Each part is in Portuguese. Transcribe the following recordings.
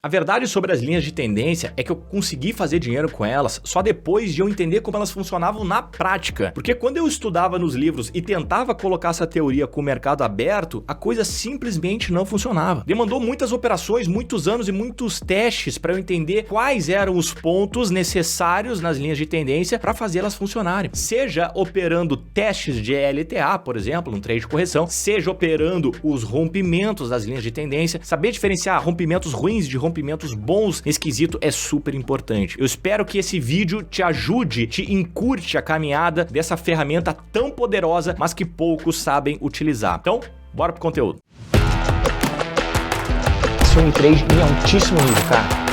A verdade sobre as linhas de tendência é que eu consegui fazer dinheiro com elas só depois de eu entender como elas funcionavam na prática. Porque quando eu estudava nos livros e tentava colocar essa teoria com o mercado aberto, a coisa simplesmente não funcionava. Demandou muitas operações, muitos anos e muitos testes para eu entender quais eram os pontos necessários nas linhas de tendência para fazer elas funcionarem. Seja operando testes de LTA, por exemplo, num trade de correção, seja operando os rompimentos das linhas de tendência, saber diferenciar rompimentos ruins de rompimentos bons nesse quesito é super importante. Eu espero que esse vídeo te ajude, te encurte a caminhada dessa ferramenta tão poderosa, mas que poucos sabem utilizar. Então, bora pro conteúdo. Esse é um trade em altíssimo nível, cara.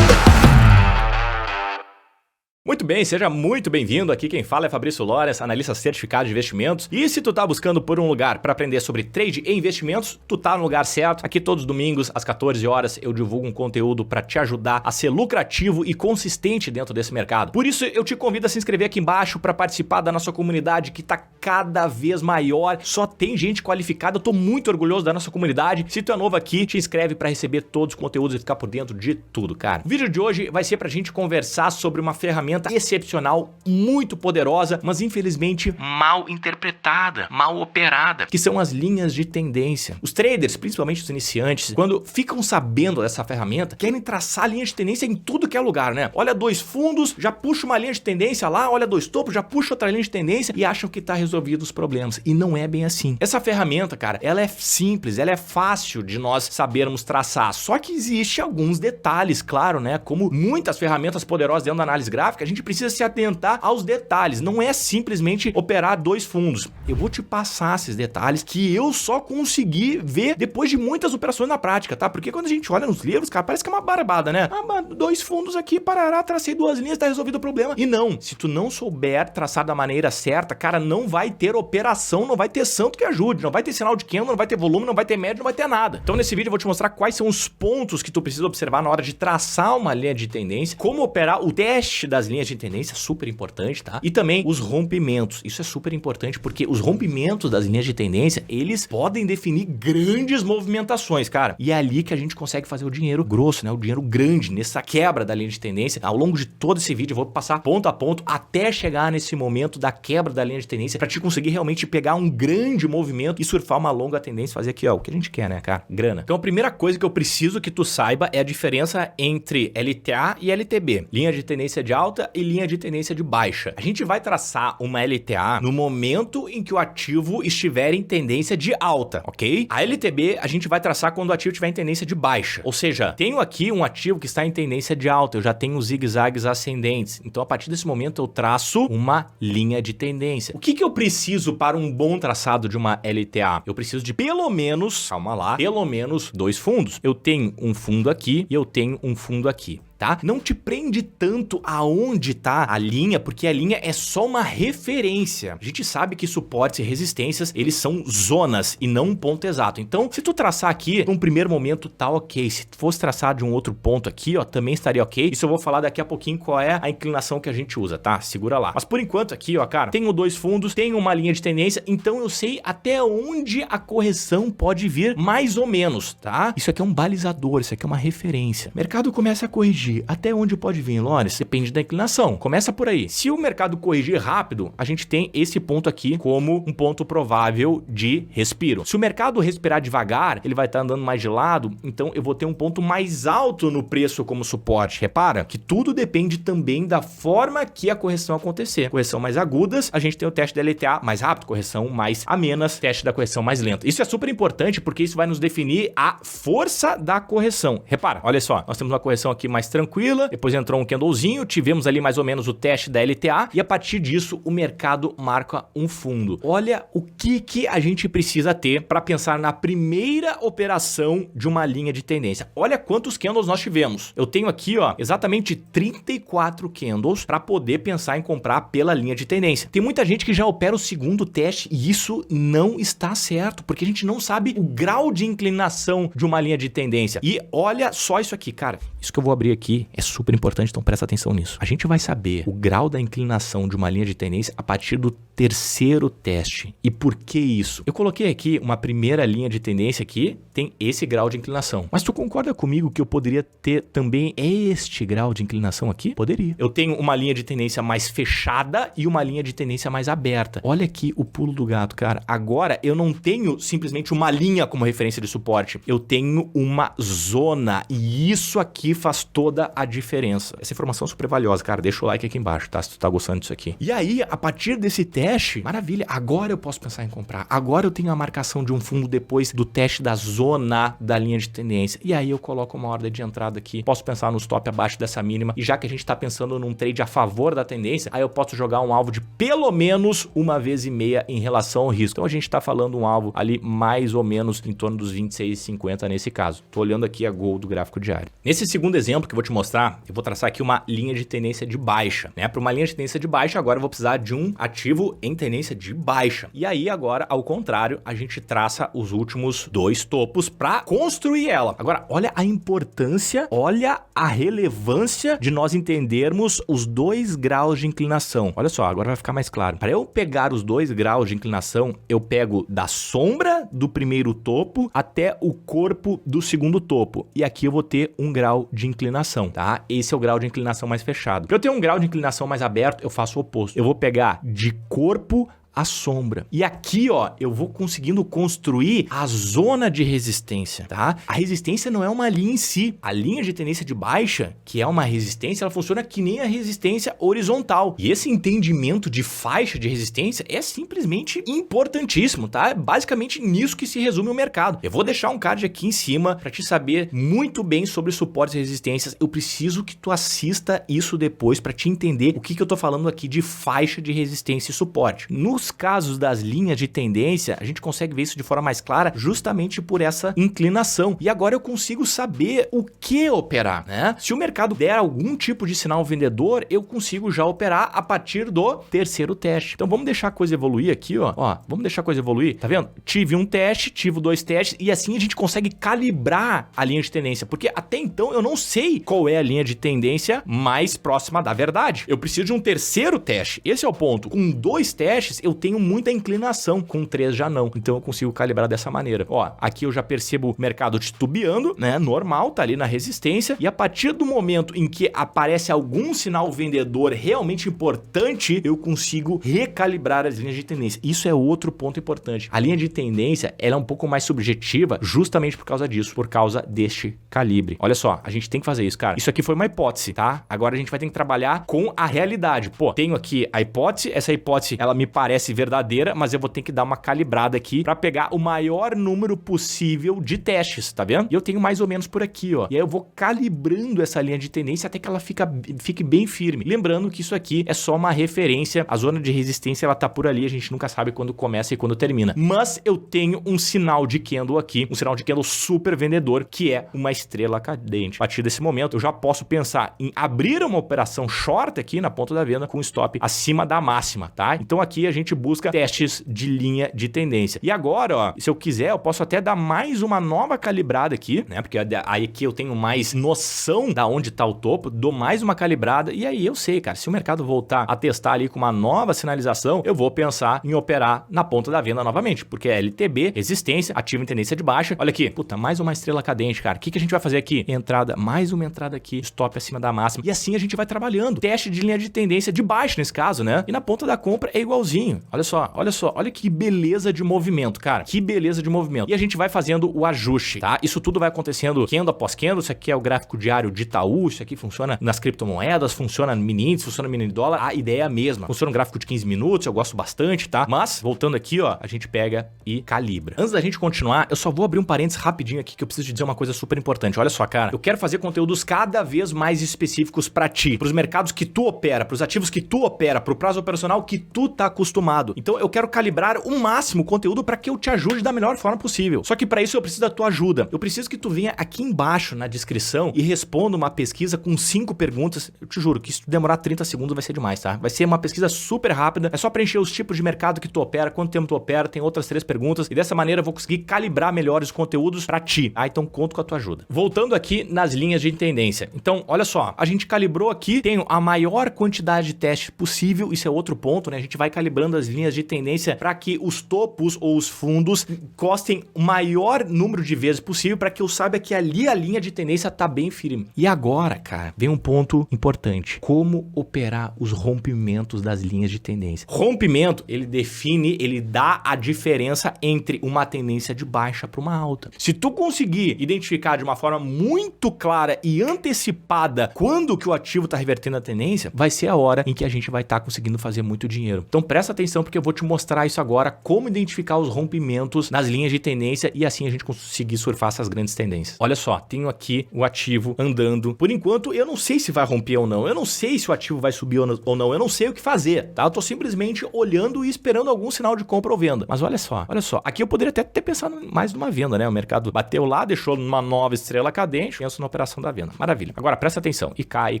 Muito bem, seja muito bem-vindo. Aqui quem fala é Fabrício Lores, analista certificado de investimentos. E se tu tá buscando por um lugar para aprender sobre trade e investimentos, tu tá no lugar certo. Aqui todos os domingos, às 14 horas, eu divulgo um conteúdo para te ajudar a ser lucrativo e consistente dentro desse mercado. Por isso, eu te convido a se inscrever aqui embaixo para participar da nossa comunidade que tá cada vez maior. Só tem gente qualificada. Eu tô muito orgulhoso da nossa comunidade. Se tu é novo aqui, te inscreve para receber todos os conteúdos e ficar por dentro de tudo, cara. O vídeo de hoje vai ser pra gente conversar sobre uma ferramenta excepcional, muito poderosa, mas infelizmente mal interpretada, mal operada, que são as linhas de tendência. Os traders, principalmente os iniciantes, quando ficam sabendo dessa ferramenta, querem traçar linha de tendência em tudo que é lugar, né? Olha dois fundos, já puxa uma linha de tendência lá, olha dois topos, já puxa outra linha de tendência e acham que tá resolvido os problemas. E não é bem assim. Essa ferramenta, cara, ela é simples, ela é fácil de nós sabermos traçar, só que existe alguns detalhes, claro, né? Como muitas ferramentas poderosas dentro da análise gráfica, a gente precisa se atentar aos detalhes, não é simplesmente operar dois fundos. Eu vou te passar esses detalhes que eu só consegui ver depois de muitas operações na prática, tá? Porque quando a gente olha nos livros, cara, parece que é uma barbada, né? Ah, dois fundos aqui, parará, tracei duas linhas, tá resolvido o problema. E não, se tu não souber traçar da maneira certa, cara, não vai ter operação, não vai ter santo que ajude, não vai ter sinal de candle, não vai ter volume, não vai ter média, não vai ter nada. Então nesse vídeo eu vou te mostrar quais são os pontos que tu precisa observar na hora de traçar uma linha de tendência, como operar o teste das linhas de tendência, super importante, tá? E também os rompimentos. Isso é super importante porque os rompimentos das linhas de tendência, eles podem definir grandes movimentações, cara. E é ali que a gente consegue fazer o dinheiro grosso, né? O dinheiro grande nessa quebra da linha de tendência. Ao longo de todo esse vídeo eu vou passar ponto a ponto até chegar nesse momento da quebra da linha de tendência para te conseguir realmente pegar um grande movimento e surfar uma longa tendência, fazer aqui, ó, o que a gente quer, né, cara? Grana. Então a primeira coisa que eu preciso que tu saiba é a diferença entre LTA e LTB. Linha de tendência de alta e linha de tendência de baixa. A gente vai traçar uma LTA no momento em que o ativo estiver em tendência de alta, ok? A LTB a gente vai traçar quando o ativo estiver em tendência de baixa. Ou seja, tenho aqui um ativo que está em tendência de alta, eu já tenho zigue-zagues ascendentes. Então a partir desse momento eu traço uma linha de tendência. O que eu preciso para um bom traçado de uma LTA? Eu preciso de pelo menos, calma lá, pelo menos dois fundos. Eu tenho um fundo aqui e eu tenho um fundo aqui. Tá? Não te prende tanto aonde tá a linha, porque a linha é só uma referência. A gente sabe que suportes e resistências, eles são zonas e não um ponto exato. Então, se tu traçar aqui, num primeiro momento tá ok. Se fosse traçar de um outro ponto aqui, ó, também estaria ok. Isso eu vou falar daqui a pouquinho qual é a inclinação que a gente usa, tá? Segura lá. Mas por enquanto aqui, ó, cara, tenho dois fundos, tenho uma linha de tendência, então eu sei até onde a correção pode vir, mais ou menos, tá? Isso aqui é um balizador, isso aqui é uma referência. O mercado começa a corrigir. Até onde pode vir, Lores? Depende da inclinação. Começa por aí. Se o mercado corrigir rápido, a gente tem esse ponto aqui como um ponto provável de respiro. Se o mercado respirar devagar, ele vai estar andando mais de lado, então eu vou ter um ponto mais alto no preço como suporte. Repara que tudo depende também da forma que a correção acontecer. Correção mais agudas, a gente tem o teste da LTA mais rápido, correção mais amenas, teste da correção mais lenta. Isso é super importante porque isso vai nos definir a força da correção. Repara, olha só, nós temos uma correção aqui mais tranquila, depois entrou um candlezinho, tivemos ali mais ou menos o teste da LTA e a partir disso o mercado marca um fundo. Olha o que a gente precisa ter para pensar na primeira operação de uma linha de tendência. Olha quantos candles nós tivemos. Eu tenho aqui, ó, exatamente 34 candles para poder pensar em comprar pela linha de tendência. Tem muita gente que já opera o segundo teste e isso não está certo, porque a gente não sabe o grau de inclinação de uma linha de tendência. E olha só isso aqui, cara. Isso que eu vou abrir aqui aqui é super importante, então presta atenção nisso. A gente vai saber o grau da inclinação de uma linha de tendência a partir do terceiro teste. E por que isso? Eu coloquei aqui uma primeira linha de tendência que tem esse grau de inclinação. Mas tu concorda comigo que eu poderia ter também este grau de inclinação aqui? Poderia. Eu tenho uma linha de tendência mais fechada e uma linha de tendência mais aberta. Olha aqui o pulo do gato, cara. Agora eu não tenho simplesmente uma linha como referência de suporte. Eu tenho uma zona e isso aqui faz toda a diferença. Essa informação é super valiosa, cara. Deixa o like aqui embaixo, tá? Se tu tá gostando disso aqui. E aí, a partir desse teste, maravilha. Agora eu posso pensar em comprar. Agora eu tenho a marcação de um fundo depois do teste da zona da linha de tendência. E aí eu coloco uma ordem de entrada aqui. Posso pensar no stop abaixo dessa mínima. E já que a gente tá pensando num trade a favor da tendência, aí eu posso jogar um alvo de pelo menos 1,5 vezes em relação ao risco. Então a gente tá falando um alvo ali mais ou menos em torno dos 26,50 nesse caso. Tô olhando aqui a Gol do gráfico diário. Nesse segundo exemplo que eu vou te mostrar, eu vou traçar aqui uma linha de tendência de baixa, né? Para uma linha de tendência de baixa, agora eu vou precisar de um ativo em tendência de baixa. E aí agora, ao contrário, a gente traça os últimos dois topos para construir ela. Agora, olha a importância, olha a relevância de nós entendermos os 2 graus de inclinação. Olha só, agora vai ficar mais claro. Para eu pegar os 2 graus de inclinação, eu pego da sombra do primeiro topo até o corpo do segundo topo. E aqui eu vou ter 1 grau de inclinação, tá? Esse é o grau de inclinação mais fechado. Para eu ter um grau de inclinação mais aberto, eu faço o oposto. Eu vou pegar de corpo a sombra. E aqui, ó, eu vou conseguindo construir a zona de resistência, tá? A resistência não é uma linha em si. A linha de tendência de baixa, que é uma resistência, ela funciona que nem a resistência horizontal. E esse entendimento de faixa de resistência é simplesmente importantíssimo, tá? É basicamente nisso que se resume o mercado. Eu vou deixar um card aqui em cima para te saber muito bem sobre suportes e resistências. Eu preciso que tu assista isso depois para te entender o que eu tô falando aqui de faixa de resistência e suporte. Nos casos das linhas de tendência, a gente consegue ver isso de forma mais clara justamente por essa inclinação. E agora eu consigo saber o que operar, né? Se o mercado der algum tipo de sinal vendedor, eu consigo já operar a partir do terceiro teste. Então vamos deixar a coisa evoluir aqui, ó. Vamos deixar a coisa evoluir. Tá vendo? Tive um teste, tive 2 testes e assim a gente consegue calibrar a linha de tendência, porque até então eu não sei qual é a linha de tendência mais próxima da verdade. Eu preciso de um terceiro teste. Esse é o ponto. Com 2 testes, eu tenho muita inclinação, com 3 já não. Então eu consigo calibrar dessa maneira. Ó, aqui eu já percebo o mercado titubeando, né? Normal, tá ali na resistência. E a partir do momento em que aparece algum sinal vendedor realmente importante, eu consigo recalibrar as linhas de tendência. Isso é outro ponto importante. A linha de tendência, ela é um pouco mais subjetiva justamente por causa disso, por causa deste calibre. Olha só, a gente tem que fazer isso, cara. Isso aqui foi uma hipótese, tá? Agora a gente vai ter que trabalhar com a realidade. Pô, tenho aqui a hipótese, essa hipótese, ela me parece verdadeira, mas eu vou ter que dar uma calibrada aqui para pegar o maior número possível de testes, tá vendo? E eu tenho mais ou menos por aqui, ó. E aí eu vou calibrando essa linha de tendência até que ela fique bem firme. Lembrando que isso aqui é só uma referência, a zona de resistência ela tá por ali, a gente nunca sabe quando começa e quando termina. Mas eu tenho um sinal de candle aqui, um sinal de candle super vendedor, que é uma estrela cadente. A partir desse momento, eu já posso pensar em abrir uma operação short aqui na ponta da venda com stop acima da máxima, tá? Então aqui a gente busca testes de linha de tendência. E agora, ó, se eu quiser, eu posso até dar mais uma nova calibrada aqui, né? Porque aí aqui eu tenho mais noção da onde tá o topo, dou mais uma calibrada e aí eu sei, cara, se o mercado voltar a testar ali com uma nova sinalização, eu vou pensar em operar na ponta da venda novamente, porque é LTB, resistência, ativo em tendência de baixa. Olha aqui, puta, mais uma estrela cadente, cara. O que a gente vai fazer aqui? Entrada, mais uma entrada aqui, stop acima da máxima. E assim a gente vai trabalhando. Teste de linha de tendência de baixo nesse caso, né? E na ponta da compra é igualzinho. Olha só, olha que beleza de movimento, cara. Que beleza de movimento. E a gente vai fazendo o ajuste, tá? Isso tudo vai acontecendo candle após candle. Isso aqui é o gráfico diário de Itaú. Isso aqui funciona nas criptomoedas, funciona no mini índice, funciona no mini dólar. A ideia é a mesma. Funciona no gráfico de 15 minutos, eu gosto bastante, tá? Mas, voltando aqui, ó, a gente pega e calibra. Antes da gente continuar, eu só vou abrir um parênteses rapidinho aqui que eu preciso te dizer uma coisa super importante. Olha só, cara. Eu quero fazer conteúdos cada vez mais específicos pra ti, pros mercados que tu opera, pros ativos que tu opera, pro prazo operacional que tu tá acostumado. acostumado. Então eu quero calibrar o máximo o conteúdo para que eu te ajude da melhor forma possível. Só que para isso eu preciso da tua ajuda. Eu preciso que tu venha aqui embaixo na descrição e responda uma pesquisa com 5 perguntas. Eu te juro que se tu demorar 30 segundos vai ser demais, tá? Vai ser uma pesquisa super rápida. É só preencher os tipos de mercado que tu opera, quanto tempo tu opera, tem outras 3 perguntas. E dessa maneira eu vou conseguir calibrar melhor os conteúdos para ti. Então conto com a tua ajuda. Voltando aqui nas linhas de tendência. Então, olha só. A gente calibrou aqui, tenho a maior quantidade de testes possível. Isso é outro ponto, né? A gente vai calibrando as linhas de tendência para que os topos ou os fundos encostem o maior número de vezes possível para que eu saiba que ali a linha de tendência tá bem firme. E agora, cara, vem um ponto importante. Como operar os rompimentos das linhas de tendência? Rompimento, ele define, ele dá a diferença entre uma tendência de baixa para uma alta. Se tu conseguir identificar de uma forma muito clara e antecipada quando que o ativo tá revertendo a tendência, vai ser a hora em que a gente vai estar conseguindo fazer muito dinheiro. Então presta atenção porque eu vou te mostrar isso agora, como identificar os rompimentos nas linhas de tendência e assim a gente conseguir surfar essas grandes tendências. Olha só, tenho aqui o ativo andando. Por enquanto, eu não sei se vai romper ou não. Eu não sei se o ativo vai subir ou não. Eu não sei o que fazer, tá? Eu tô simplesmente olhando e esperando algum sinal de compra ou venda. Mas olha só. Aqui eu poderia até ter pensado mais numa venda, né? O mercado bateu lá, deixou numa nova estrela cadente, penso na operação da venda. Maravilha. Agora, presta atenção. E cai.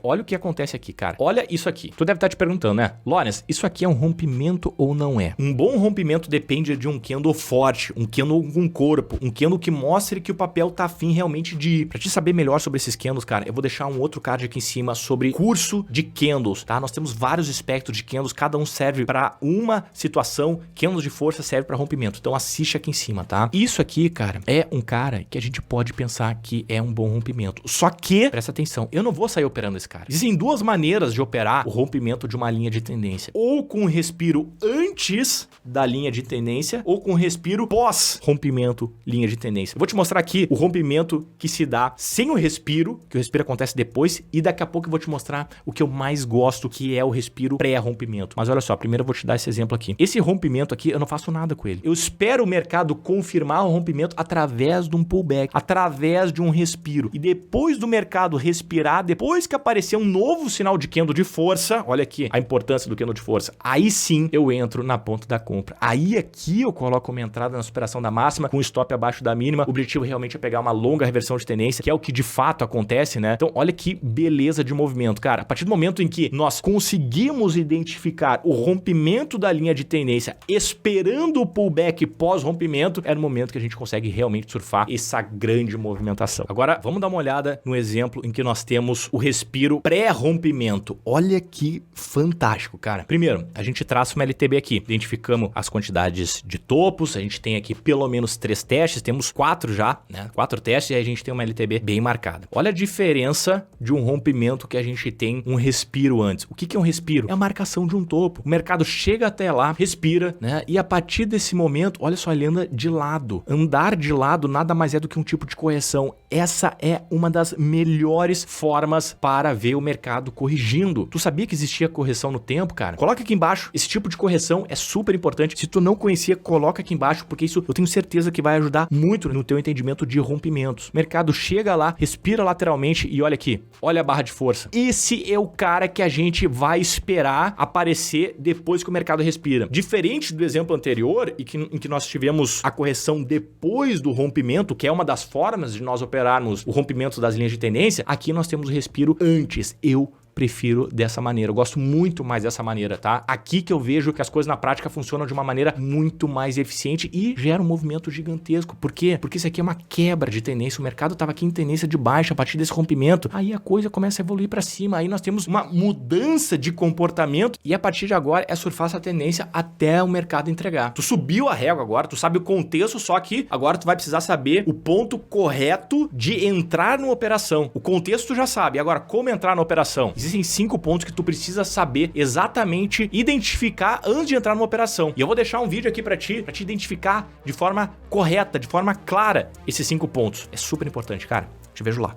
Olha o que acontece aqui, cara. Olha isso aqui. Tu deve estar te perguntando, né? Lawrence, isso aqui é um rompimento ou não é? Um bom rompimento depende de um candle forte, um candle com corpo, um candle que mostre que o papel tá afim realmente de ir. Pra te saber melhor sobre esses candles, cara, eu vou deixar um outro card aqui em cima sobre curso de candles, tá? Nós temos vários espectros de candles, cada um serve para uma situação, candles de força serve para rompimento. Então assiste aqui em cima, tá? Isso aqui, cara, é um cara que a gente pode pensar que é um bom rompimento. Só que, presta atenção, eu não vou sair operando esse cara. Existem 2 maneiras de operar o rompimento de uma linha de tendência. Ou com um respiro antes da linha de tendência, ou com um respiro pós rompimento linha de tendência. Eu vou te mostrar aqui o rompimento que se dá sem o respiro, que o respiro acontece depois, e daqui a pouco eu vou te mostrar o que eu mais gosto, que é o respiro pré-rompimento. Mas olha só, primeiro eu vou te dar esse exemplo aqui. Esse rompimento aqui, eu não faço nada com ele. Eu espero o mercado confirmar o rompimento através de um pullback, através de um respiro. E depois do mercado respirar, depois que aparecer um novo sinal de candle de força, olha aqui a importância do candle de força, aí sim eu entro na ponta da compra. Aí aqui eu coloco uma entrada na superação da máxima, com stop abaixo da mínima. O objetivo realmente é pegar uma longa reversão de tendência, que é o que de fato acontece, né? Então olha que beleza de movimento, cara. A partir do momento em que nós conseguimos identificar o rompimento da linha de tendência esperando o pullback pós-rompimento, é no momento que a gente consegue realmente surfar essa grande movimentação. Agora, vamos dar uma olhada no exemplo em que nós temos o respiro pré-rompimento. Olha que fantástico, cara. Primeiro, a gente traça uma LTB aqui. Identificamos as quantidades de topos. A gente tem aqui pelo menos 3 testes. Temos 4 já, né? 4 testes e aí a gente tem uma LTB bem marcada. Olha a diferença de um rompimento que a gente tem um respiro antes. O que é um respiro? É a marcação de um topo. O mercado chega até lá, respira, né? E a partir desse momento, olha só, ele anda de lado. Andar de lado nada mais é do que um tipo de correção. Essa é uma das melhores formas para ver o mercado corrigindo. Tu sabia que existia correção no tempo, cara? Coloca aqui embaixo. Esse tipo de correção é super importante. Se tu não conhecia, coloca aqui embaixo, porque isso eu tenho certeza que vai ajudar muito no teu entendimento de rompimentos. O mercado chega lá, respira lateralmente e olha aqui. Olha a barra de força. Esse é o cara que a gente vai esperar aparecer depois que o mercado respira. Diferente do exemplo anterior, em que nós tivemos a correção depois do rompimento, que é uma das formas de nós operarmos o rompimento das linhas de tendência, aqui nós temos o respiro antes. Eu prefiro dessa maneira. Eu gosto muito mais dessa maneira, tá? Aqui que eu vejo que as coisas na prática funcionam de uma maneira muito mais eficiente e gera um movimento gigantesco. Por quê? Porque isso aqui é uma quebra de tendência. O mercado estava aqui em tendência de baixa a partir desse rompimento. Aí a coisa começa a evoluir para cima. Aí nós temos uma mudança de comportamento e a partir de agora é surfar essa tendência até o mercado entregar. Tu subiu a régua agora, tu sabe o contexto, só que agora tu vai precisar saber o ponto correto de entrar numa operação. O contexto tu já sabe. Agora, como entrar na operação? Existem 5 pontos que tu precisa saber exatamente identificar antes de entrar numa operação. E eu vou deixar um vídeo aqui pra te identificar de forma correta, de forma clara esses 5 pontos. É super importante, cara. Te vejo lá.